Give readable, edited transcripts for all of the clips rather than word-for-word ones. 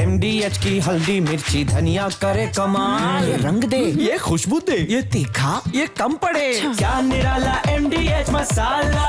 MDH की हल्दी मिर्ची धनिया करे कमाल। ये रंग दे, ये खुशबू दे, ये तीखा, ये कम पड़े। क्या निराला MDH मसाला।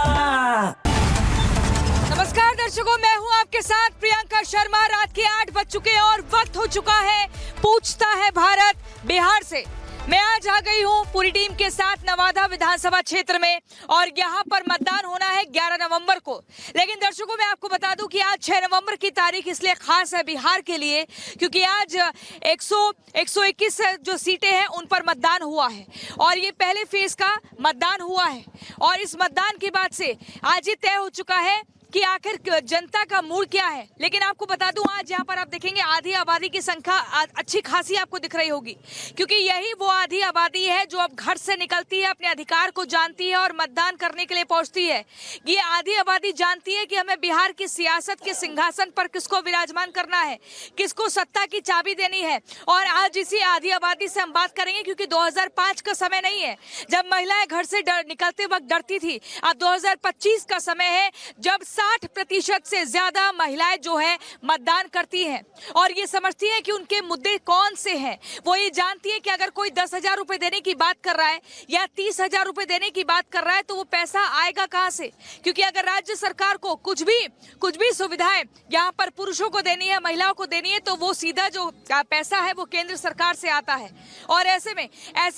नमस्कार दर्शकों, मैं हूं आपके साथ प्रियंका शर्मा। रात के 8 बज चुके हैं और वक्त हो चुका है पूछता है भारत बिहार से। मैं आज आ गई हूं पूरी टीम के साथ नवादा विधानसभा क्षेत्र में और यहां पर मतदान होना है 11 नवंबर को। लेकिन दर्शकों मैं आपको बता दूं कि आज 6 नवंबर की तारीख इसलिए खास है बिहार के लिए क्योंकि आज 121 जो सीटें हैं उन पर मतदान हुआ है और ये पहले फेज का मतदान हुआ है और इस मतदान के बाद से आज ये तय हो चुका है कि आखिर जनता का मूड क्या है। लेकिन आपको बता दूं आज यहाँ पर आप देखेंगे आधी आबादी की संख्या अच्छी खासी आपको दिख रही होगी क्योंकि यही वो आधी आबादी है जो अब घर से निकलती है, अपने अधिकार को जानती है और मतदान करने के लिए पहुंचती है। ये आधी आबादी जानती है कि हमें बिहार की सियासत के सिंहासन पर किसको विराजमान करना है, किसको सत्ता की चाबी देनी है। और आज इसी आधी आबादी से हम बात करेंगे क्योंकि 2005 का समय नहीं है जब महिलाएं घर से निकलते वक्त डरती थी। अब 2025 का समय है जब 60% से ज्यादा महिलाएं जो है मतदान करती हैं और ये समझती हैं कि उनके मुद्दे कौन से हैं। वो ये जानती है कि अगर कोई 10,000 रुपए देने की बात कर रहा है या 30,000 रुपए देने की बात कर रहा है तो वो पैसा आएगा कहां से, क्योंकि अगर राज्य सरकार को कुछ भी सुविधाएं यहाँ पर पुरुषों को देनी है, महिलाओं को देनी है तो वो सीधा जो पैसा है वो केंद्र सरकार से आता है। और ऐसे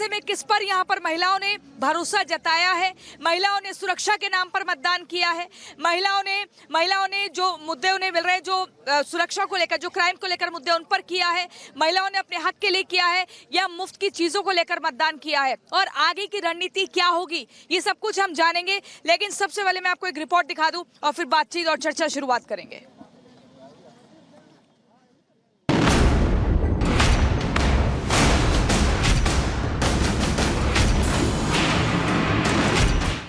में किस पर यहाँ पर महिलाओं ने भरोसा जताया है। महिलाओं ने सुरक्षा के नाम पर मतदान किया है। महिलाओं ने जो मुद्दे उन्हें मिल रहे हैं, जो सुरक्षा को लेकर, जो क्राइम को लेकर मुद्दे उन पर किया है। महिलाओं ने अपने हक के लिए किया है या मुफ्त की चीजों को लेकर मतदान किया है। और आगे की रणनीति क्या होगी ये सब कुछ हम जानेंगे। लेकिन सबसे पहले मैं आपको एक रिपोर्ट दिखा दूं और फिर बातचीत और चर्चा शुरुआत करेंगे।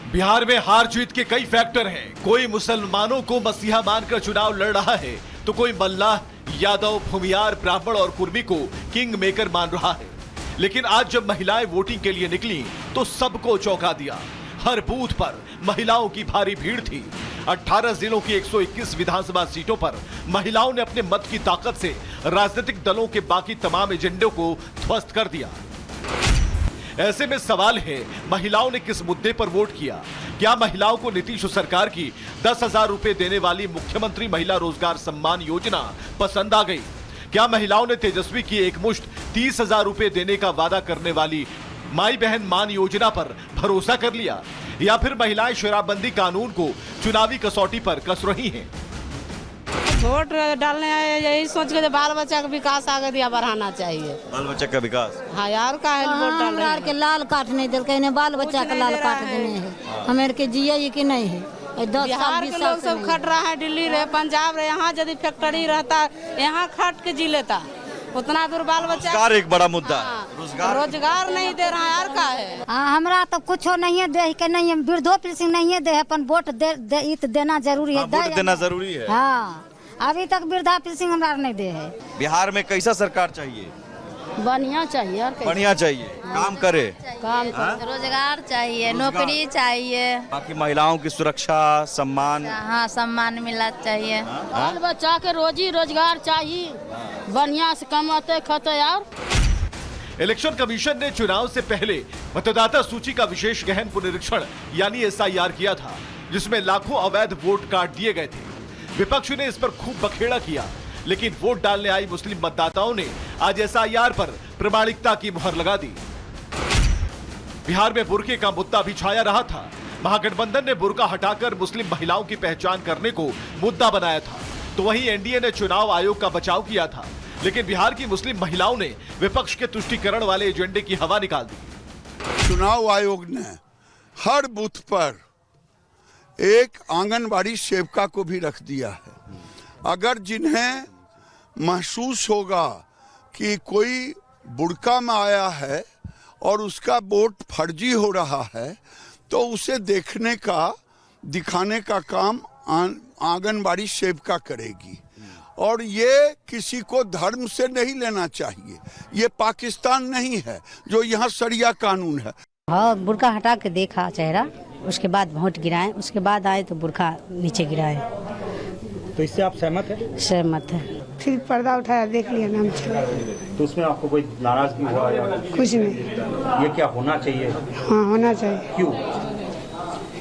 बिहार में हार जीत के कई फैक्टर हैं। कोई मुसलमानों को मसीहा मानकर चुनाव लड़ रहा है तो कोई मल्लाह, यादव, भूमियार, ब्राह्मण और कुर्मी को किंग मेकर मान रहा है। लेकिन आज जब महिलाएं वोटिंग के लिए निकली तो सबको चौंका दिया। हर बूथ पर महिलाओं की भारी भीड़ थी। 18 जिलों की 121 विधानसभा सीटों पर महिलाओं ने अपने मत की ताकत से राजनीतिक दलों के बाकी तमाम एजेंडों को ध्वस्त कर दिया। ऐसे में सवाल है, महिलाओं ने किस मुद्दे पर वोट किया? क्या महिलाओं को नीतीश सरकार की 10,000 रुपए देने वाली मुख्यमंत्री महिला रोजगार सम्मान योजना पसंद आ गई? क्या महिलाओं ने तेजस्वी की एक मुश्त 30,000 रुपए देने का वादा करने वाली माई बहन मान योजना पर भरोसा कर लिया? या फिर महिलाएं शराबबंदी कानून को चुनावी कसौटी पर कस रही हैं? वोट डालने आए यही सोच के बाल बच्चा का विकास आगे दिया बढ़ाना चाहिए। बाल बच्चा का विकास? हाँ यार का है वोट डाल रहे के लाल काट नहीं दिल कहीं बाल बच्चा का लाल काट देने है। हमें के जिये कि नहीं है। बिहार के लोग सब खट रहा है, दिल्ली रहे, पंजाब रहे, यहाँ यदि फैक्ट्री रहता यहाँ खट के जी लेता। उतना दूर बाल बच्चा रोजगार एक बड़ा मुद्दा है। रोजगार नहीं दे रहा यार का है। हमरा तो कुछ नहीं है दे के नहीं है, वृद्धो पेंशन नहीं दे, अपन वोट देना जरूरी है। वोट देना जरूरी है। हाँ, अभी तक वृद्धा पेंशन हमरा नहीं दे है। बिहार में कैसा सरकार चाहिए? बढ़िया चाहिए यार, बढ़िया चाहिए, काम करे, रोजगार चाहिए, नौकरी चाहिए, बाकी महिलाओं की सुरक्षा, सम्मान, हाँ सम्मान मिलना चाहिए। बाल बच्चा के रोजी रोजगार चाहिए, बढ़िया से कमाते खाते यार। इलेक्शन कमीशन ने चुनाव से पहले मतदाता सूची का विशेष गहन पुनरीक्षण यानी SIR किया था, जिसमें लाखों अवैध वोट काट दिए गए थे। विपक्ष ने इस पर खूब बखेड़ा किया, लेकिन वोट डालने आई मुस्लिम मतदाताओं ने आज SIR पर प्रामाणिकता की मुहर लगा दी। बिहार में बुर्के का मुद्दा भी छाया रहा था। महागठबंधन ने बुर्का हटाकर मुस्लिम महिलाओं की पहचान करने को मुद्दा बनाया था, तो वहीं एनडीए ने चुनाव आयोग का बचाव किया था। लेकिन बिहार की मुस्लिम महिलाओं ने विपक्ष के तुष्टीकरण वाले एजेंडे की हवा निकाल दी। चुनाव आयोग ने हर बूथ पर एक आंगनबाड़ी सेविका को भी रख दिया है। अगर जिन्हें महसूस होगा कि कोई बुर्का में आया है और उसका वोट फर्जी हो रहा है तो उसे देखने का, दिखाने का काम आंगनबाड़ी सेविका करेगी। और ये किसी को धर्म से नहीं लेना चाहिए। ये पाकिस्तान नहीं है जो यहाँ शरिया कानून है। हाँ, बुर्का हटा के देखा चेहरा, उसके बाद वोट गिराएं, उसके बाद आए तो बुर्का नीचे गिराएं। तो इससे आप सहमत हैं? सहमत है। फिर पर्दा उठाया, देख लिया, नाम चला। तो उसमें आपको कोई नाराजगी हुआ या कुछ नहीं। ये क्या होना चाहिए? हाँ, होना चाहिए। क्यों?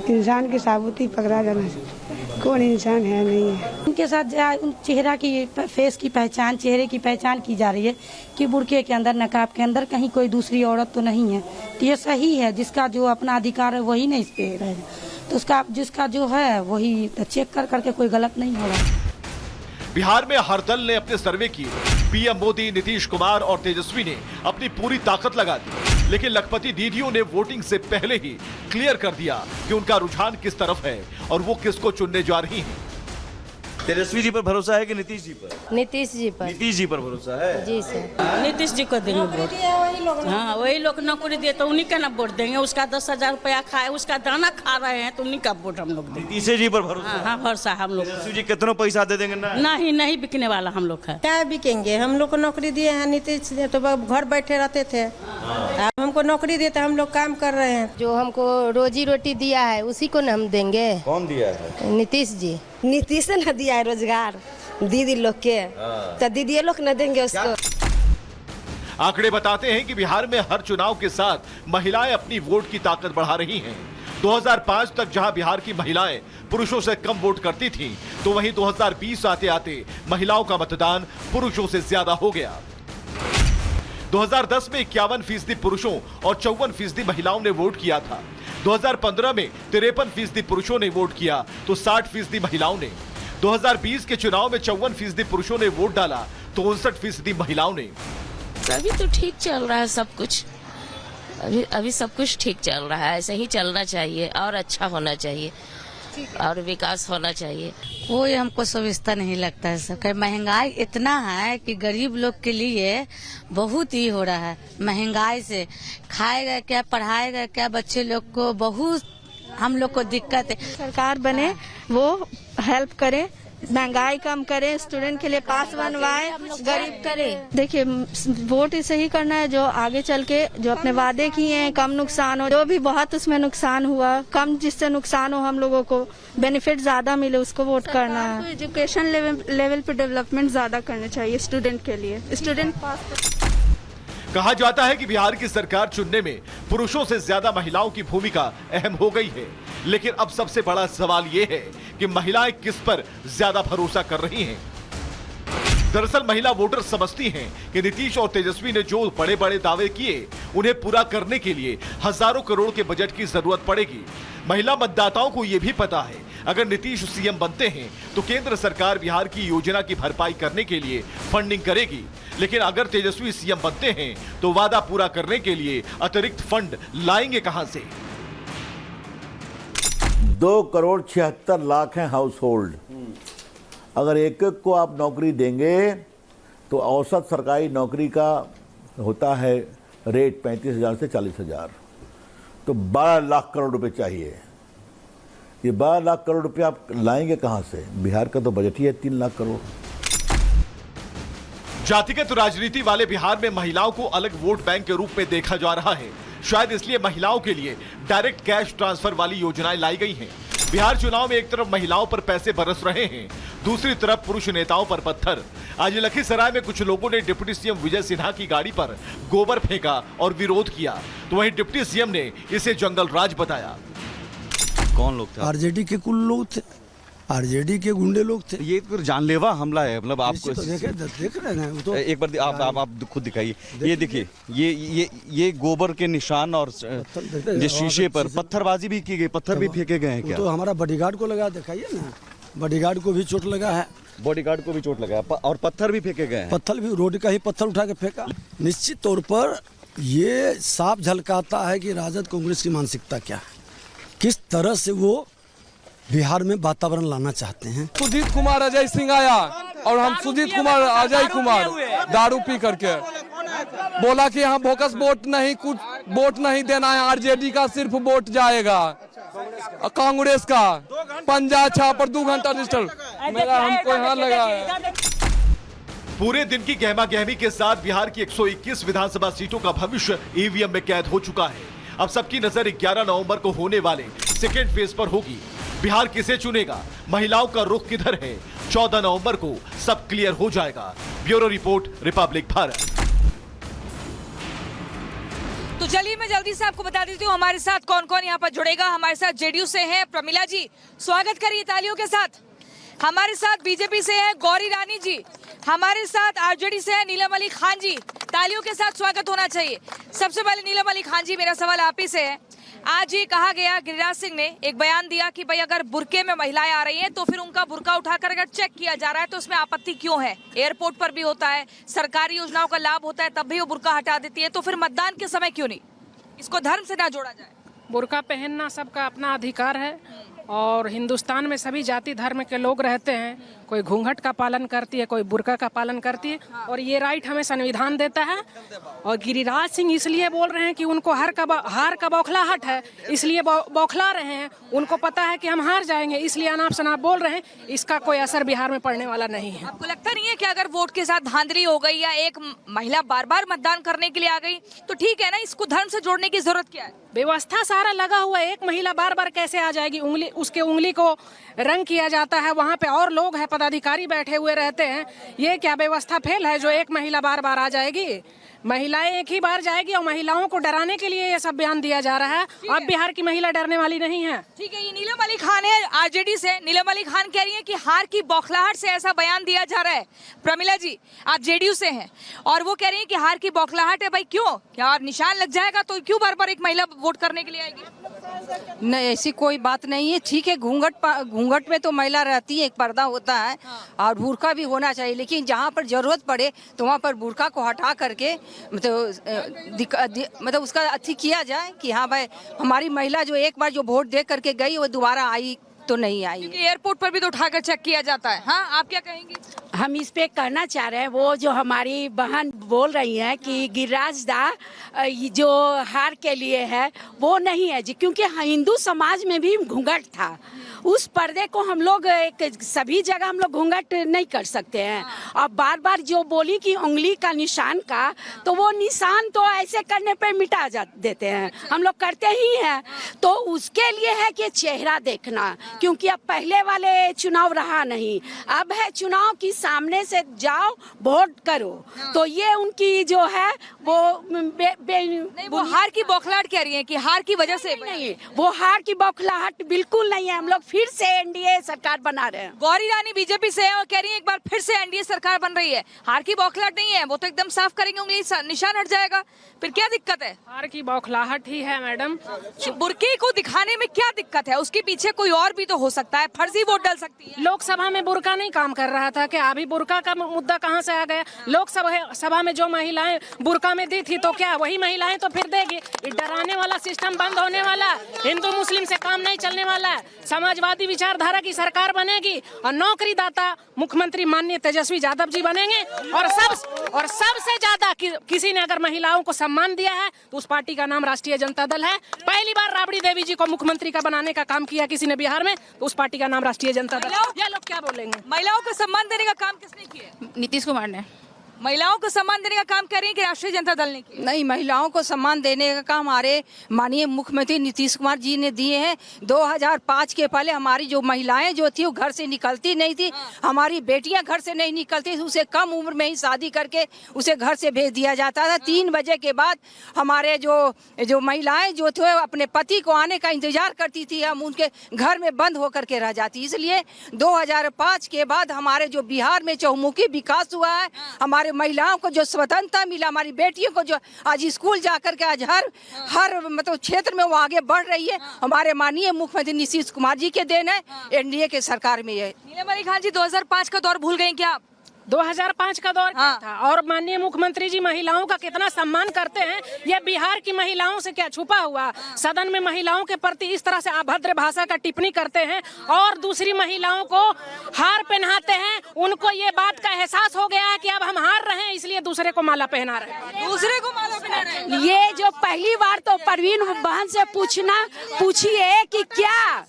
इंसान की साबुती पकड़ा जाना चाहिए। कौन इंसान है नहीं है। उनके साथ उन चेहरा की फेस की पहचान, चेहरे की पहचान की जा रही है कि बुर्के के अंदर, नकाब के अंदर कहीं कोई दूसरी औरत तो नहीं है। तो ये सही है, जिसका जो अपना अधिकार है वही नहीं इस पे रहेगा, तो उसका जिसका जो है वही चेक कर करके कोई गलत नहीं होगा। बिहार में हर दल ने अपने सर्वे किए। पीएम मोदी, नीतीश कुमार और तेजस्वी ने अपनी पूरी ताकत लगा दी, लेकिन लखपति दीदियों ने वोटिंग से पहले ही क्लियर कर दिया कि उनका रुझान किस तरफ है और वो किसको चुनने जा रही हैं। तेजस्वी जी पर भरोसा है कि नीतीश जी पर? नीतीश जी पर। नीतीश जी पर भरोसा है जी सर। नीतीश जी को देंगे वोट। हाँ, वही लोग नौकरी दे तो उन्हीं का ना वोट देंगे। उसका 10,000 रुपया खाए, उसका दाना खा रहे हैं, तो उन्हीं का वोट हम लोग देंगे। नीतीश जी पर भरोसा? हाँ, भरोसा हम लोग। तेजस्वी जी कितनों पैसा दे देंगे ना? नहीं बिकने वाला हम लोग है। क्या बिकेंगे? हम लोग को नौकरी दिए हैं नीतीश ने, तो घर बैठे रहते थे। अब हमको नौकरी देते, हम लोग काम कर रहे हैं। जो हमको रोजी रोटी दिया है उसी को न हम देंगे। कौन दिया है? नीतीश जी। नीतीश ने दिया है रोजगार दीदी लोग के, तो दीदी लोग न देंगे उसको। आंकड़े बताते हैं कि बिहार में हर चुनाव के साथ महिलाएं अपनी वोट की ताकत बढ़ा रही हैं। 2005 तक जहां बिहार की महिलाएं पुरुषों से कम वोट करती थीं, तो वहीं 2020 आते आते महिलाओं का मतदान पुरुषों से ज्यादा हो गया। 2010 में 51% पुरुषों और 54% महिलाओं ने वोट किया था। 2015 में 53% पुरुषों ने वोट किया तो 60% महिलाओं ने। 2020 के चुनाव में 54% पुरुषों ने वोट डाला तो 59% महिलाओं ने। अभी तो ठीक चल रहा है सब कुछ। अभी सब कुछ ठीक चल रहा है, ऐसे ही चलना चाहिए और अच्छा होना चाहिए और विकास होना चाहिए। कोई हमको सुविधा नहीं लगता है सर। महंगाई इतना है कि गरीब लोग के लिए बहुत ही हो रहा है। महंगाई से खाएगा क्या, पढ़ाएगा क्या, बच्चे लोग को बहुत हम लोग को दिक्कत है। सरकार बने, वो हेल्प करे, महंगाई कम करे, स्टूडेंट के लिए पास बनवाए, गरीब करे। देखिए, वोट इसे ही करना है जो आगे चल के जो अपने वादे किए हैं, कम नुकसान हो, जो भी बहुत उसमें नुकसान हुआ, कम जिससे नुकसान हो, हम लोगों को बेनिफिट ज्यादा मिले, उसको वोट करना है। एजुकेशन लेवल पे डेवलपमेंट ज्यादा करना चाहिए स्टूडेंट के लिए। स्टूडेंट पास। कहा जाता है कि बिहार की सरकार चुनने में पुरुषों से ज्यादा महिलाओं की भूमिका अहम हो गई है, लेकिन अब सबसे बड़ा सवाल ये है कि महिलाएं किस पर ज्यादा भरोसा कर रही हैं। दरअसल महिला वोटर समझती हैं कि नीतीश और तेजस्वी ने जो बड़े बड़े दावे किए, उन्हें पूरा करने के लिए हजारों करोड़ के बजट की जरूरत पड़ेगी। महिला मतदाताओं को यह भी पता है, अगर नीतीश सीएम बनते हैं तो केंद्र सरकार बिहार की योजना की भरपाई करने के लिए फंडिंग करेगी, लेकिन अगर तेजस्वी सीएम बनते हैं तो वादा पूरा करने के लिए अतिरिक्त फंड लाएंगे कहां से? 2,76,00,000 है हाउस होल्ड। अगर एक एक को आप नौकरी देंगे तो औसत सरकारी नौकरी का होता है रेट 35,000 से 40,000, तो 12 लाख करोड़ रुपए चाहिए। ये 12 लाख करोड़ रुपए आप लाएंगे कहां से? बिहार का तो बजट ही है 3 लाख करोड़। जातिगत राजनीति वाले बिहार में महिलाओं को अलग वोट बैंक के रूप में देखा जा रहा है। शायद इसलिए महिलाओं के लिए डायरेक्ट कैश ट्रांसफर वाली योजनाएं लाई गई हैं। बिहार चुनाव में एक तरफ महिलाओं पर पैसे बरस रहे हैं, दूसरी तरफ पुरुष नेताओं पर पत्थर। आज लखीसराय में कुछ लोगों ने डिप्टी सीएम विजय सिन्हा की गाड़ी पर गोबर फेंका और विरोध किया, तो वहीं डिप्टी सीएम ने इसे जंगल राज बताया। कौन लोग थे? आरजेडी के कुल लोग थे, आरजेडी के गुंडे लोग थे। ये फिर जानलेवा हमला है, मतलब आपको तो देख रहे हैं तो एक बार आप खुद दिखाइए। ये देखिए, ये गोबर के निशान और जो शीशे पर पत्थरबाजी भी की गई, पत्थर भी फेंके गए हैं क्या? तो हमारा बॉडीगार्ड को लगा, दिखाइए ना, बॉडीगार्ड को भी चोट लगा है। बॉडीगार्ड को भी चोट लगा है और पत्थर भी फेंके गए हैं। पत्थर भी, रोड का ही पत्थर उठा के फेंका। निश्चित तौर पर ये साफ झलकाता है कि राजद कांग्रेस की मानसिकता क्या है, किस तरह से वो बिहार में वातावरण लाना चाहते हैं। सुजीत कुमार अजय सिंह आया और हम सुजीत कुमार अजय कुमार दारू पी करके बोला कि यहाँ बोकस वोट नहीं, कुछ वोट नहीं देना है, आरजेडी का सिर्फ वोट जाएगा, कांग्रेस का पंजा छाप पर 2 घंटा रजिस्टर मेरा हमको यहाँ लगा है। पूरे दिन की गहमा गहमी के साथ बिहार की 121 विधानसभा सीटों का भविष्य ईवीएम में कैद हो चुका है। अब सबकी नजर 11 नवंबर को होने वाले सेकेंड फेज पर होगी। बिहार किसे चुनेगा? महिलाओं का रुख किधर है? 14 नवंबर को सब क्लियर हो जाएगा। Bureau report, Republic Bharat. तो चलिए मैं जल्दी से आपको बता देती हूँ हमारे साथ कौन कौन यहाँ पर जुड़ेगा। हमारे साथ जेडीयू से हैं प्रमिला जी, स्वागत करिए तालियों के साथ। हमारे साथ बीजेपी से है गौरी रानी जी, हमारे साथ आरजेडी से है नीलम अली खान जी, तालियों के साथ स्वागत होना चाहिए। सबसे पहले नीलम अली खान जी, मेरा सवाल आप ही से है। आज ये कहा गया, गिरिराज सिंह ने एक बयान दिया कि भाई अगर बुरके में महिलाएं आ रही हैं तो फिर उनका बुरका उठाकर अगर चेक किया जा रहा है तो उसमें आपत्ति क्यों है? एयरपोर्ट पर भी होता है, सरकारी योजनाओं का लाभ होता है, तब भी वो बुरका हटा देती है, तो फिर मतदान के समय क्यों नहीं? इसको धर्म से ना जोड़ा जाए। बुरका पहनना सबका अपना अधिकार है और हिंदुस्तान में सभी जाति धर्म के लोग रहते हैं। कोई घूंघट का पालन करती है, कोई बुरका का पालन करती है और ये राइट हमें संविधान देता है। और गिरिराज सिंह इसलिए बोल रहे हैं कि उनको हार का बौखलाहट है, इसलिए बौखला रहे हैं। उनको पता है कि हम हार जाएंगे, इसलिए अनाप शनाप बोल रहे हैं। इसका कोई असर बिहार में पड़ने वाला नहीं है। आपको लगता नहीं है कि अगर वोट के साथ धांधली हो गई या एक महिला बार बार मतदान करने के लिए आ गई तो ठीक है ना, इसको धर्म से जोड़ने की जरूरत क्या है? व्यवस्था सारा लगा हुआ है, एक महिला बार बार कैसे आ जाएगी? उसके उंगली को रंग किया जाता है, वहाँ पे और लोग हैं, पदाधिकारी बैठे हुए रहते हैं। ये क्या व्यवस्था फेल है जो एक महिला बार बार आ जाएगी? महिलाएं एक ही बार जाएगी और महिलाओं को डराने के लिए ये सब बयान दिया जा रहा है। अब बिहार की महिला डरने वाली नहीं है। ठीक है, ये नीलम अली खान है आरजेडी से। नीलम अली खान कह रही है कि हार की बौखलाहट से ऐसा बयान दिया जा रहा है। प्रमिला जी, आप जेडीयू से हैं और वो कह रही है कि हार की बौखलाहट है। भाई क्यों? क्या निशान लग जाएगा तो क्यों बार बार एक महिला वोट करने के लिए आएगी? नहीं, ऐसी कोई बात नहीं है। ठीक है, घूंघट में तो महिला रहती है, एक पर्दा होता है और बुर्का भी होना चाहिए, लेकिन जहाँ पर जरूरत पड़े तो वहाँ पर बुर्का को हटा करके मतलब उसका अच्छी किया जाए कि हाँ भाई हमारी महिला जो एक बार जो वोट दे करके गई वो दोबारा आई तो नहीं आई। क्योंकि एयरपोर्ट पर भी तो उठाकर चेक किया जाता है। हाँ, आप क्या कहेंगी? हम इस पे कहना चाह रहे हैं, वो जो हमारी बहन बोल रही है कि गिरिराज दा जो हार के लिए है वो नहीं है जी, क्योंकि हिंदू समाज में भी घूंघट था। उस पर्दे को हम लोग सभी जगह हम लोग घूंघट नहीं कर सकते हैं। अब बार बार जो बोली कि उंगली का निशान का, तो वो निशान तो ऐसे करने पे मिटा देते हैं, हम लोग करते ही हैं। तो उसके लिए है कि चेहरा देखना, क्योंकि अब पहले वाले चुनाव रहा नहीं, अब है चुनाव की सामने से जाओ वोट करो। तो ये उनकी जो है वो नहीं, वो हार की बौखलाहट कह रही है कि हार की वजह से नहीं, वो हार की बौखलाहट बिल्कुल नहीं है। हम लोग फिर से एनडीए सरकार बना रहे हैं। गौरी रानी बीजेपी से है और कह रही है एक बार फिर से एनडीए सरकार बन रही है। हार की बौखलाहट नहीं है, वो तो एकदम साफ करेंगे, उंगली निशान हट जाएगा। फिर क्या दिक्कत है? हार की बौखलाहट ही है मैडम। बुर्के को दिखाने में क्या दिक्कत है? उसके पीछे कोई और भी तो हो सकता है, फर्जी वोट डल सकती है। लोकसभा में बुर्का नहीं काम कर रहा था क्या? अभी बुर्का का मुद्दा कहाँ से आ गया? लोकसभा में जो महिलाएं बुर्का में दी थी तो क्या वही महिलाएं तो फिर देगी? डराने वाला सिस्टम बंद होने वाला, हिंदू मुस्लिम से काम नहीं चलने वाला, समाजवादी विचारधारा की सरकार बनेगी और नौकरीदाता मुख्यमंत्री माननीय तेजस्वी यादव जी बनेंगे। और सबसे ज्यादा किसी ने अगर महिलाओं को सम्मान दिया है तो उस पार्टी का नाम राष्ट्रीय जनता दल है। पहली बार राबड़ी देवी जी को मुख्यमंत्री का बनाने का काम किया किसी ने बिहार में, तो उस पार्टी का नाम राष्ट्रीय जनता दल। ये लोग क्या बोलेंगे? महिलाओं को सम्मान देने का काम किसने किया? नीतीश कुमार ने। महिलाओं को सम्मान देने का काम कर रही है कि राष्ट्रीय जनता दल ने किया? नहीं, महिलाओं को सम्मान देने का काम हमारे माननीय मुख्यमंत्री नीतीश कुमार जी ने दिए हैं। 2005 के पहले हमारी जो महिलाएं जो थी वो घर से निकलती नहीं थी। हमारी बेटियां घर से नहीं निकलती थी, उसे कम उम्र में ही शादी करके उसे घर से भेज दिया जाता था। 3 बजे के बाद हमारे जो महिलाएं जो थे अपने पति को आने का इंतजार करती थी, हम उनके घर में बंद होकर के रह जाती। इसलिए 2005 के बाद हमारे जो बिहार में चहुमुखी विकास हुआ है, हमारे महिलाओं को जो स्वतंत्रता मिला, हमारी बेटियों को जो आज स्कूल जाकर के आज हर मतलब क्षेत्र में वो आगे बढ़ रही है, हमारे माननीय मुख्यमंत्री नीतीश कुमार जी के देन है, एनडीए के सरकार में है। नीलम अली खान जी, 2005 का दौर भूल गई क्या आप? 2005 का दौर क्या था? और माननीय मुख्यमंत्री जी महिलाओं का कितना सम्मान करते हैं, ये बिहार की महिलाओं से क्या छुपा हुआ? सदन में महिलाओं के प्रति इस तरह से अभद्र भाषा का टिप्पणी करते हैं और दूसरी महिलाओं को हार पहनाते हैं। उनको ये बात का एहसास हो गया है कि अब हम हार रहे हैं, इसलिए दूसरे को माला पहना रहे हैं। दूसरे को माला पहना रहे हैं। ये जो पहली बार तो परवीन बहन से पूछिए कि क्या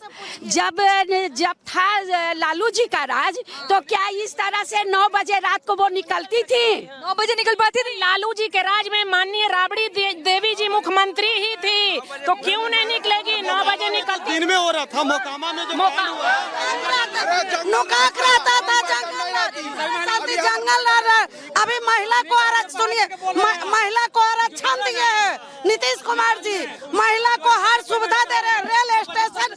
जब था लालू जी का राज तो क्या इस तरह से 9 बजे रात को वो निकलती थी? 9 बजे निकल पाती थी? लालू जी के राज में माननीय राबड़ी देवी जी मुख्यमंत्री ही थी। तो क्यों नहीं निकलेगी? 9 बजे निकलती। दिन में हो रहा था, मोकामा में जो जंगल अभी महिला को सुनिए, महिला को आरक्षण दिए है नीतीश कुमार जी, महिला को हर सुविधा दे रहे, रेल स्टेशन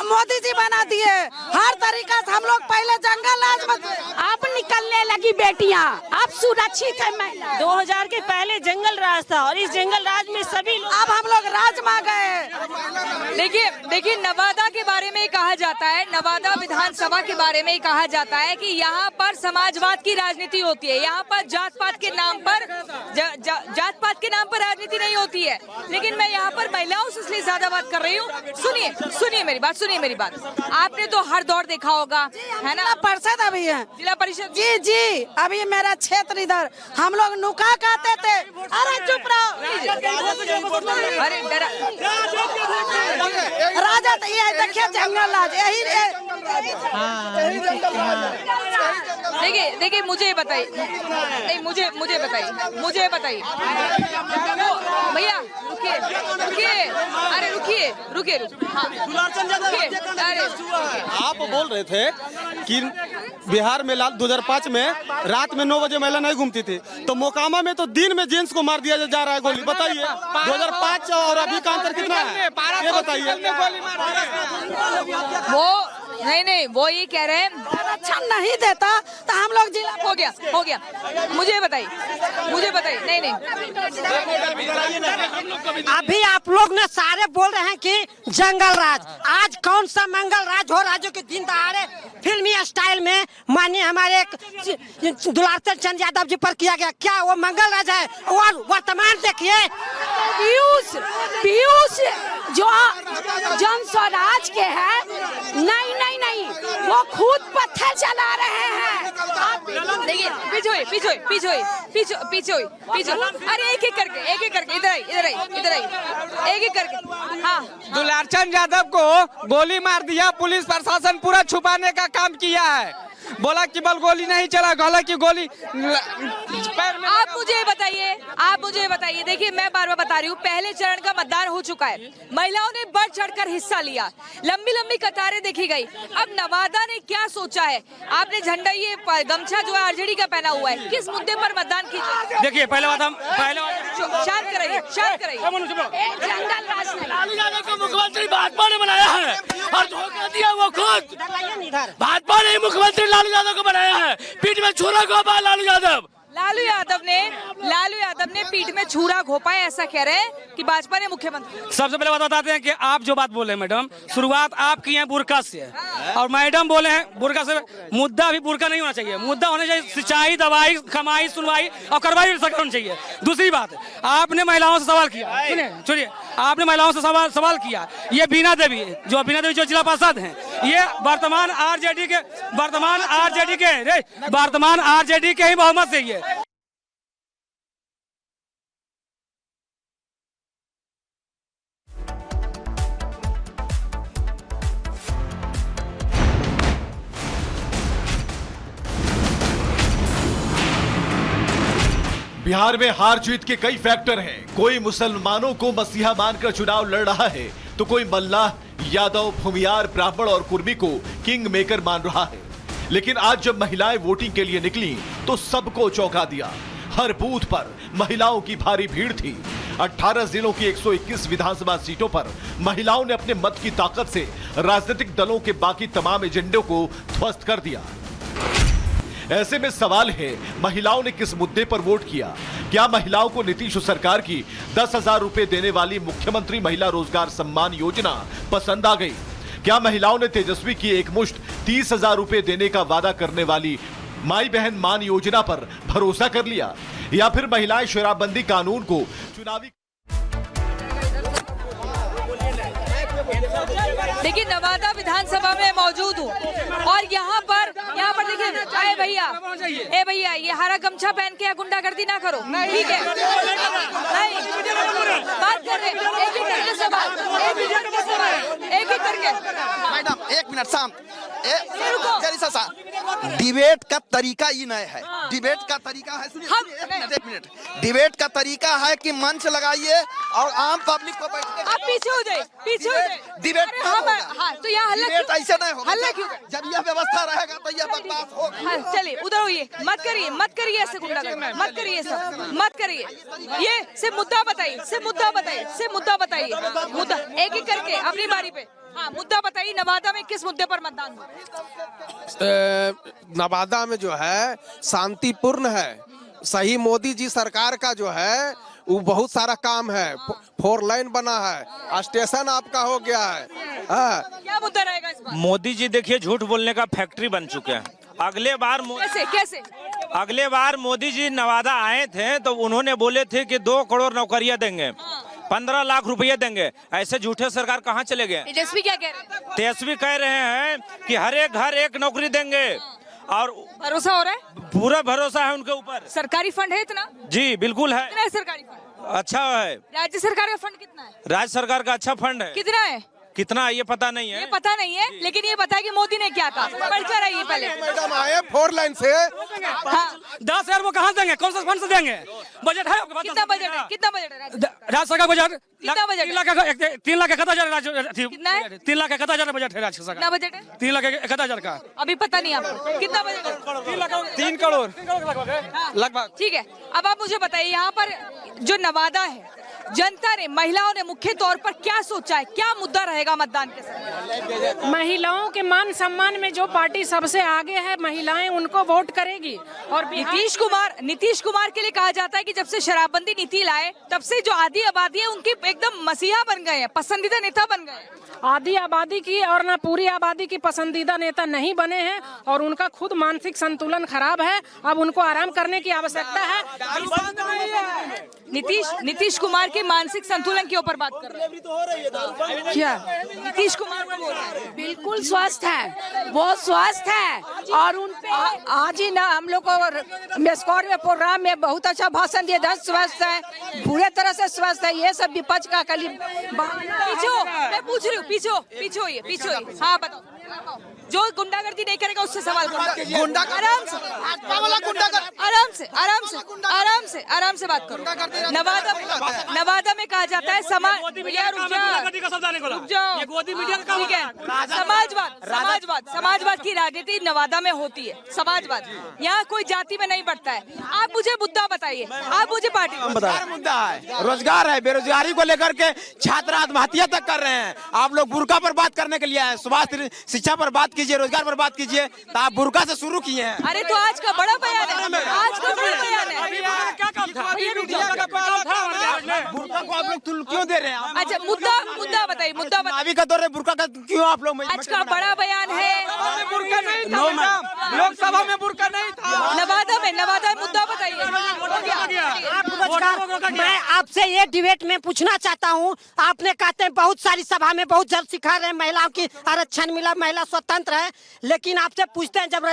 मोदी जी बना दिए, हर तरीका से हम लोग पहले जंगल राज में, अब निकलने लगी बेटियां, अब सुरक्षित है महिला। 2000 के पहले जंगल राज था और इस जंगल राज में सभी लोग, अब हम लोग राज में गए। देखिए नवादा के बारे में कहा जाता है, नवादा विधानसभा के बारे में कहा जाता है कि यहाँ पर समाजवाद की राजनीति होती है, यहाँ पर जात पात के नाम पर जात पात के नाम पर राजनीति नहीं होती है। लेकिन मैं यहाँ पर महिलाओं से इसलिए ज्यादा बात कर रही हूँ। सुनिए मेरी बात। आपने तो हर दौर देखा होगा, है ना? परिषद अभी है, जिला परिषद जी अभी मेरा क्षेत्र इधर, हम लोग नुका कहते थे। अरे चुप रहो, अरे डरा राजा तो ये देखिए जंगल राज यही। देखिए मुझे बताइए, नहीं मुझे बताइए भैया रुकिए, अरे रुकिए आप बोल रहे थे कि बिहार में 2005 में रात में 9 बजे महिला नहीं घूमती थी, तो मोकामा में तो दिन में जेंट्स को मार दिया जा रहा है गोली। बताइए 2005 और अभी का अंतर कितना है, ये बताइए। वो नहीं वो ये कह रहे हैं आरक्षण नहीं देता तो हम लोग जिला हो गया। मुझे बताइए नहीं अभी आप लोग ने सारे बोल रहे हैं कि जंगल राज, आज कौन सा मंगल राज हो रहा है जो कि दिन दहाड़े फिल्मी स्टाइल में माननीय हमारे दुलारचंद चंद यादव जी पर किया गया, क्या वो मंगल राज है? और वर्तमान देखिए पीयूष जो जन स्वराज के है, नहीं वो खुद पत्थर चला रहे हैं। देखिए पीछे अरे एक एक करके इधर आई एक एक करके। हाँ, दुलारचंद यादव को गोली मार दिया, पुलिस प्रशासन पूरा छुपाने का काम किया है, बोला कि बल गोली नहीं चला, हालांकि गोली आप मुझे बताइए देखिए मैं बार बार बता रही हूँ, पहले चरण का मतदान हो चुका है, महिलाओं ने बढ़ चढ़कर हिस्सा लिया, लंबी कतारें देखी गई। अब नवादा ने क्या सोचा है? आपने झंडा ये गमछा जो है आरजेडी का पहना हुआ है, किस मुद्दे पर मतदान कीजिए? देखिए शांत कराइए। लालू यादव को मुख्यमंत्री भाजपा ने बनाया है और धोखा दिया वो खुद, भाजपा ने मुख्यमंत्री लालू यादव को बनाया है, पीठ में छुरा घोंपा लालू यादव ने पीठ में छुरा घोंपा है, ऐसा कह रहे हैं कि भाजपा ने मुख्यमंत्री। सबसे पहले बताते हैं कि आप जो बात बोले मैडम, शुरुआत आप की है बुरका से, और मैडम बोले हैं बुरका से। मुद्दा अभी बुरका नहीं होना चाहिए, मुद्दा होना चाहिए सिंचाई, दवाई, कमाई, सुनवाई और कार्रवाई होनी चाहिए। दूसरी बात, आपने महिलाओं से सवाल किया, सुनिए आपने महिलाओं से सवाल किया, ये बीना देवी जो जिला पार्षद हैं, ये वर्तमान आरजेडी के ही बहुमत से ये बिहार में हार जीत के कई फैक्टर हैं। कोई मुसलमानों को मसीहा मानकर चुनाव लड़ रहा है, तो कोई मल्लाह, यादव, भूमियार, ब्राह्मण और कुर्मी को किंग मेकर मान रहा है। लेकिन आज जब महिलाएं वोटिंग के लिए निकली तो सबको चौंका दिया। हर बूथ पर महिलाओं की भारी भीड़ थी। 18 जिलों की 121 विधानसभा सीटों पर महिलाओं ने अपने मत की ताकत से राजनीतिक दलों के बाकी तमाम एजेंडों को ध्वस्त कर दिया। ऐसे में सवाल है, महिलाओं ने किस मुद्दे पर वोट किया? क्या महिलाओं को नीतीश सरकार की 10,000 रुपए देने वाली मुख्यमंत्री महिला रोजगार सम्मान योजना पसंद आ गई? क्या महिलाओं ने तेजस्वी की एक मुश्त 30,000 रुपए देने का वादा करने वाली माई बहन मान योजना पर भरोसा कर लिया? या फिर महिलाएं शराबबंदी कानून को चुनावी? देखिए नवादा विधानसभा में मौजूद हूँ और यहाँ पर देखिए, ए भैया ये हरा गमछा पहन के गुंडागर्दी ना करो, ठीक है? नहीं बात कर रहे, एक ही करके मैडम एक मिनट शांत, डिबेट का तरीका ही नहीं है। डिबेट का तरीका है, सुनिए एक मिनट, डिबेट का तरीका है कि मंच लगाइए और आम पब्लिक को बैठने आप पीछे हो जाए, पीछे हो जाए। डिबेट हाँ, तो यहाँ हल्ला डिबेट क्यों? ऐसे नहीं होगा। हल्ला क्यों? जब यह व्यवस्था रहेगा तो यह बकवास होगा। हाँ, चलिए उधर होइए, मत करिए ऐसे गुंडागर्दी, मत करिए सब, मत करिए। ये सिर्फ मुद्दा बताइए, मुद्दा एक एक करके अपनी बारी पे। हाँ, मुद्दा बताइए, नवादा में किस मुद्दे पर मतदान हुआ? नवादा में जो है शांतिपूर्ण है, सही मोदी जी सरकार का जो है वो बहुत सारा काम है, 4 लाइन बना है, स्टेशन आपका हो गया है। क्या मुद्दा रहेगा इस बार? मोदी जी देखिए झूठ बोलने का फैक्ट्री बन चुके हैं। अगले बार कैसे? अगले बार मोदी जी नवादा आए थे तो उन्होंने बोले थे कि 2 करोड़ नौकरियां देंगे, 15 लाख रुपये देंगे। ऐसे झूठे सरकार कहाँ चले गए? तेजस्वी क्या कह रहे हैं? तेजस्वी कह रहे हैं कि हर एक घर एक नौकरी देंगे और भरोसा हो रहा है? पूरा भरोसा है उनके ऊपर। सरकारी फंड है इतना? जी बिल्कुल है। कितना है सरकारी फंड? अच्छा है। राज्य सरकार का फंड कितना है? राज्य सरकार का अच्छा फंड है। कितना है? कितना ये पता नहीं है। ये पता नहीं है, लेकिन ये पता है कि मोदी ने क्या कहा। परिचय रहिए पहले। मैडम आए 4 लाइन से। हाँ। 10,000 वो कहाँ देंगे? कौन सा फंड से देंगे? बजट है आपके पास? कितना बजट है? राज्य सरकार बजट कितना बजट? 3 लाख 31,000 कितना है? 3 लाख 31,000 बजट है राज्य सरकार। कितना बजट है? 3 लाख 31,000 का। अभी पता नहीं आपको कितना बजट है? 3 करोड़ लगभग। ठीक है, अब आप मुझे बताइए, यहाँ पर जो नवादा है, जनता ने, महिलाओं ने मुख्य तौर पर क्या सोचा है, क्या मुद्दा रहेगा मतदान के समय? महिलाओं के मान सम्मान में जो पार्टी सबसे आगे है, महिलाएं उनको वोट करेगी। और नीतीश कुमार के लिए कहा जाता है कि जब से शराबबंदी नीति लाए तब से जो आधी आबादी है उनकी एकदम मसीहा बन गए हैं, पसंदीदा नेता बन गए हैं। आधी आबादी की और ना पूरी आबादी की पसंदीदा नेता नहीं बने हैं और उनका खुद मानसिक संतुलन खराब है। अब उनको आराम करने की आवश्यकता है। नीतीश कुमार के मानसिक संतुलन के ऊपर बात कर रहे हैं क्या? नीतीश कुमार को बोल रहे हैं बिल्कुल स्वस्थ है, वो स्वस्थ है और उन पे आज ही ना हम लोग को मेस्कॉर में प्रोग्राम में बहुत अच्छा भाषण दिए। 10 स्वस्थ है, पूरे तरह से स्वस्थ है। ये सब विपक्ष का खाली मैं पूछ रही हूँ, पीछे होइए। हाँ बताओ, जो गुंडागर्दी नहीं करेगा उससे सवाल करो। आराम से बात करो। नवादा में कहा जाता है समाजवाद की राजनीति नवादा में होती है। समाजवाद यहाँ कोई जाति में नहीं बढ़ता है। आप मुझे मुद्दा बताइए, आप मुझे पार्टी मुद्दा है, रोजगार है, बेरोजगारी को लेकर के छात्र आत्महत्या तक कर रहे हैं। आप लोग बुर्का पर बात करने के लिए आए, स्वास्थ्य शिक्षा पर बात कीजिए, रोजगार पर बात कीजिए, तो आप बुर्का से शुरू किए हैं। अरे तो आज का बड़ा बयान है, आज का बड़ा बयान है। क्या काम था? बुर्का को आप लोग तुल क्यों दे रहे हैं? अच्छा मुद्दा बताइए, अभी का दौर है, बुर्का का क्यों आप लोग? आज का बड़ा बयान है। लोकसभा में बुर्का नहीं था। नवादा में मुद्दा बताइए। मैं आपसे ये डिबेट में पूछना चाहता हूँ, आपने कहते हैं बहुत सारी सभा में बहुत जल्द सिखा रहे हैं महिलाओं की आरक्षण मिला, महिला स्वतंत्र है, लेकिन आपसे पूछते हैं जब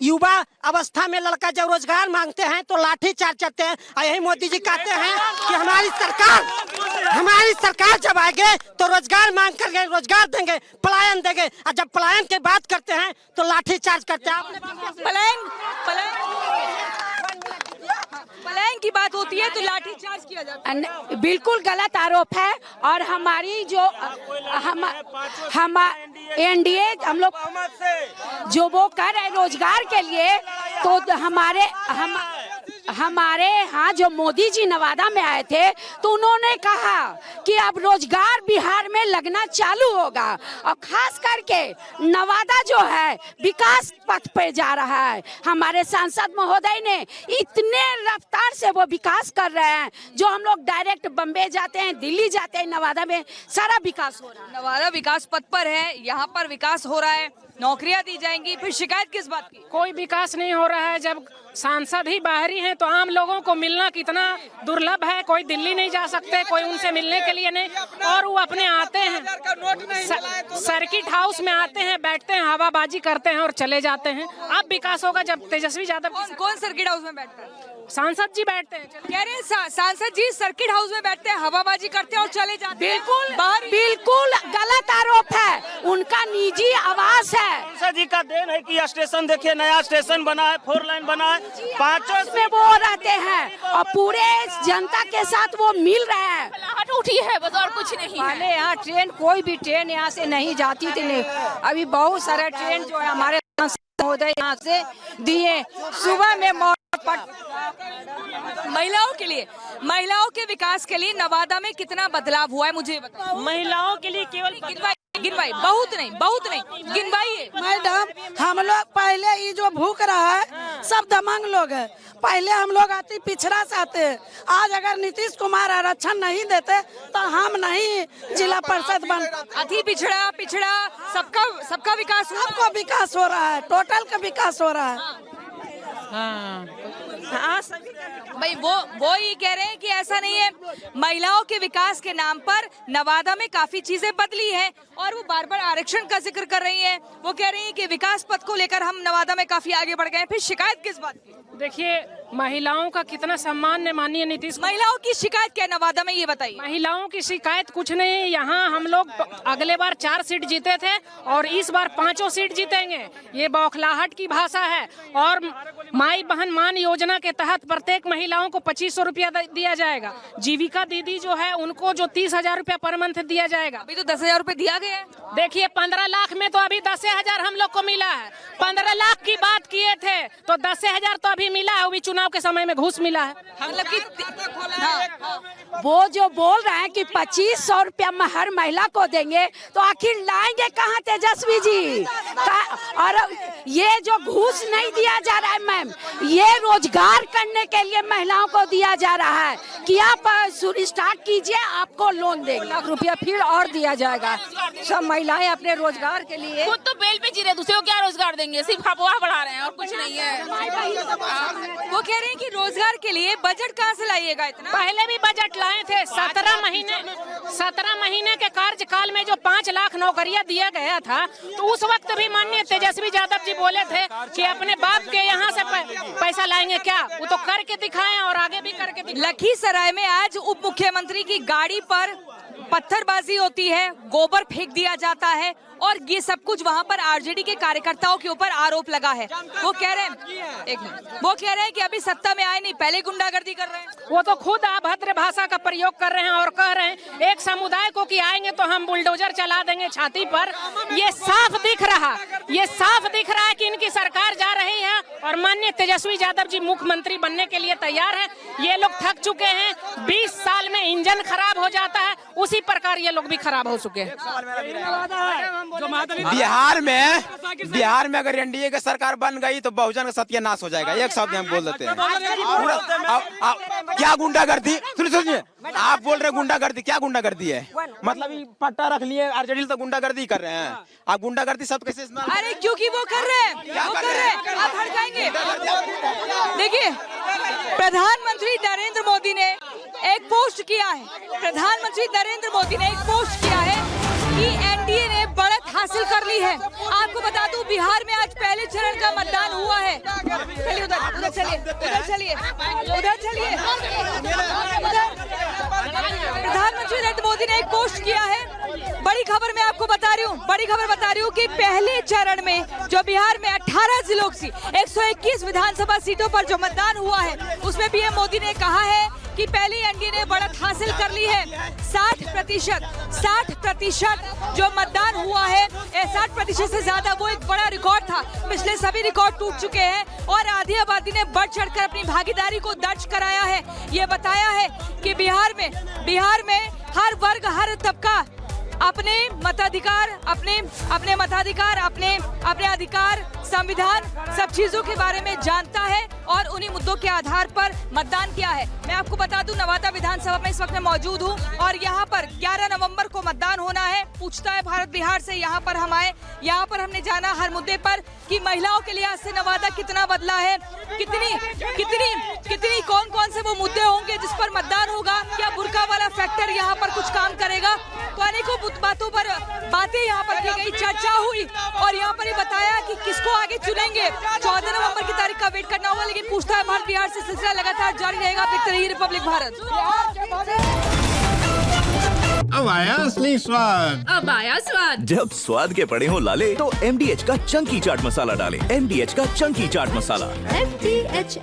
युवा अवस्था में लड़का जब रोजगार मांगते हैं तो लाठी चार्ज करते हैं। यही मोदी जी कहते हैं कि हमारी सरकार जब आएगी तो रोजगार मांग करके रोजगार देंगे, पलायन देंगे, और जब पलायन की बात करते हैं तो लाठी चार्ज करते हैं। पलायन की बात होती है तो लाठी चार्ज किया जाता है। बिल्कुल गलत आरोप है। और हमारी जो हम एनडीए हम लोग जो वो कर रहे रोजगार के लिए, तो हमारे यहाँ जो मोदी जी नवादा में आए थे तो उन्होंने कहा कि अब रोजगार बिहार में लगना चालू होगा, और खास करके नवादा जो है विकास पथ पे जा रहा है। हमारे सांसद महोदय ने इतने रफ्तार से वो विकास कर रहे हैं, जो हम लोग डायरेक्ट बम्बे जाते हैं, दिल्ली जाते हैं, नवादा में सारा विकास हो रहा है। नवादा विकास पथ पर है, यहाँ पर विकास हो रहा है, नौकरियां दी जाएंगी, फिर शिकायत किस बात की? कोई विकास नहीं हो रहा है। जब सांसद ही बाहरी हैं तो आम लोगों को मिलना कितना दुर्लभ है। कोई दिल्ली नहीं जा सकते, कोई उनसे मिलने के लिए नहीं, और वो अपने आते हैं सर्किट हाउस में आते हैं, बैठते हैं, हवाबाजी करते हैं और चले जाते हैं। अब विकास होगा जब तेजस्वी यादव। कौन सर्किट हाउस में बैठता है? सांसद जी बैठते हैं। कह रहे हैं सांसद जी सर्किट हाउस में बैठते हैं, हवाबाजी करते हैं और चले जाते हैं। बिल्कुल गलत आरोप है, उनका निजी आवास है। सांसद जी का देन है कि स्टेशन देखिए, नया स्टेशन बना है, 4 लाइन बना है, 5 में वो रहते हैं और पूरे जनता के साथ वो मिल रहे हैं। बौखलाहट उठी है बस, और कुछ नहीं है। पहले यहाँ ट्रेन, कोई भी ट्रेन यहाँ से नहीं जाती थी, नहीं। अभी बहुत सारा ट्रेन जो है हमारे महोदय यहाँ से दिए। सुबह में महिलाओं के विकास के लिए नवादा में कितना बदलाव हुआ है, मुझे बताओ। महिलाओं के लिए केवल गिनवाई बहुत नहीं गिनवाइए। मैडम, हम लोग पहले ये जो भूख रहा है सब दमंग लोग है। पहले हम लोग अति पिछड़ा से आते हैं। आज अगर नीतीश कुमार आरक्षण नहीं देते तो हम नहीं जिला परिषद बन। अति पिछड़ा सबका विकास, सबको विकास हो रहा है, टोटल का विकास हो रहा है। भाई वो ये कह रहे हैं कि ऐसा नहीं है, महिलाओं के विकास के नाम पर नवादा में काफी चीजें बदली हैं और वो बार बार आरक्षण का जिक्र कर रही हैं। वो कह रही हैं कि विकास पथ को लेकर हम नवादा में काफी आगे बढ़ गए हैं। फिर शिकायत किस बात की? देखिए, महिलाओं का कितना सम्मान है माननीय नीतीश। महिलाओं की शिकायत क्या नवादा में, ये बताइए। महिलाओं की शिकायत कुछ नहीं। यहाँ हम लोग अगले बार 4 सीट जीते थे और इस बार 5 सीट जीतेंगे। ये बौखलाहट की भाषा है। और माई बहन मान योजना के तहत प्रत्येक महिलाओं को 2500 रुपया दिया जाएगा। जीविका दीदी जो है उनको जो 30,000 रुपया पर मंथ दिया जाएगा। अभी तो 10,000 रुपए दिया गया है। देखिए, 15 लाख में तो अभी 10,000 हम लोग को मिला है। 15 लाख की बात किए थे तो 10,000 तो अभी मिला है, वो भी चुनाव के समय में घूस मिला है। मतलब कि वो जो बोल रहे हैं कि 2500 रुपया हर महिला को देंगे, तो आखिर लाएंगे कहाँ तेजस्वी जी? और ये जो घूस नहीं दिया जा रहा है मैम, ये रोजगार करने के लिए महिलाओं को दिया जा रहा है कि आप स्टार्ट कीजिए, आपको लोन देंगे। 1 लाख रुपया फिर और दिया जाएगा। सब महिलाएं अपने रोजगार के लिए खुद तो बेल पे जी रहे, दूसरे को क्या रोजगार देंगे? सिर्फ अफवाह बढ़ा रहे हैं और कुछ नहीं है। वो कह रहे हैं कि रोजगार के लिए बजट कहाँ से लाइएगा इतना? पहले भी बजट लाए थे। 17 महीने के कार्यकाल में जो 5 लाख नौकरियां दिया गया था, तो उस वक्त भी माननीय तेजस्वी यादव जी बोले थे कि अपने बाप के यहाँ से पैसा लाएंगे। क्या वो तो करके दिखाएं और आगे भी करके दिखाएं। लखीसराय में आज उप मुख्यमंत्री की गाड़ी पर पत्थरबाजी होती है, गोबर फेंक दिया जाता है और ये सब कुछ वहाँ पर आरजेडी के कार्यकर्ताओं के ऊपर आरोप लगा है। वो कह रहे हैं कि अभी सत्ता में आए नहीं, पहले गुंडागर्दी कर रहे हैं। वो तो खुद अभद्र भाषा का प्रयोग कर रहे हैं और कह रहे हैं एक समुदाय को कि आएंगे तो हम बुलडोजर चला देंगे छाती पर। ये साफ दिख रहा है कि इनकी सरकार जा रही है और माननीय तेजस्वी यादव जी मुख्यमंत्री बनने के लिए तैयार है। ये लोग थक चुके हैं। 20 साल में इंजन खराब हो जाता है, उसी प्रकार ये लोग भी खराब हो चुके हैं। बिहार में अगर एनडीए की सरकार बन गई तो बहुजन का सत्यानाश हो जाएगा। एक शब्द हम बोल देते हैं। क्या गुंडागर्दी? सुनिए, आप बोल रहे गुंडागर्दी, क्या गुंडागर्दी है? मतलब ये पट्टा रख लिए, आरजेडी तो गुंडागर्दी कर रहे हैं। आप गुंडागर्दी शब्द कैसे इस्तेमाल? अरे क्योंकि वो कर रहे हैं, आप भड़काएंगे। देखिए, प्रधानमंत्री नरेंद्र मोदी ने एक पोस्ट किया है कि एनडीए ने बढ़त हासिल कर ली है। आपको बता दूं, बिहार में आज पहले चरण का मतदान हुआ है। चलिए उधर चलिए। प्रधानमंत्री नरेंद्र मोदी ने एक पोस्ट किया है। बड़ी खबर मैं आपको बता रही हूँ कि पहले चरण में जो बिहार में 18 जिलों की 121 विधानसभा सीटों पर जो मतदान हुआ है, उसमें पीएम मोदी ने कहा है कि पहले एनडीए ने बढ़त हासिल कर ली है। 60% जो मतदान हुआ है, 60% से ज्यादा, वो एक बड़ा रिकॉर्ड था। पिछले सभी रिकॉर्ड टूट चुके हैं और आधी आबादी ने बढ़ चढ़कर अपनी भागीदारी को दर्ज कराया है। ये बताया है कि बिहार में हर वर्ग, हर तबका अपने मताधिकार, अपने अधिकार, संविधान, सब चीजों के बारे में जानता है और उन्हीं मुद्दों के आधार पर मतदान किया है। मैं आपको बता दूं, नवादा विधानसभा में इस वक्त मैं मौजूद हूं और यहाँ पर 11 नवंबर को मतदान होना है। पूछता है भारत बिहार से यहाँ पर हम आए। यहाँ पर हमने जाना हर मुद्दे पर कि महिलाओं के लिहाज से नवादा कितना बदला है, कितनी कौन से वो मुद्दे होंगे जिस पर मतदान होगा, क्या बुर्का वाला फैक्टर यहाँ पर कुछ काम करेगा। तो अनेकों बातें यहाँ पर की गई, चर्चा हुई और यहाँ पर ये बताया कि किसको आगे चुनेंगे। 14 नवंबर की तारीख का वेट करना होगा, लेकिन पूछता है भारत बिहार से सिलसिला लगातार जारी रहेगा। देखते रहिए रिपब्लिक भारत। अब आया असली स्वाद। जब स्वाद के पड़े हो लाले तो MDH का चंकी चाट मसाला डालें। MDH का चंकी चाट मसाला। MDH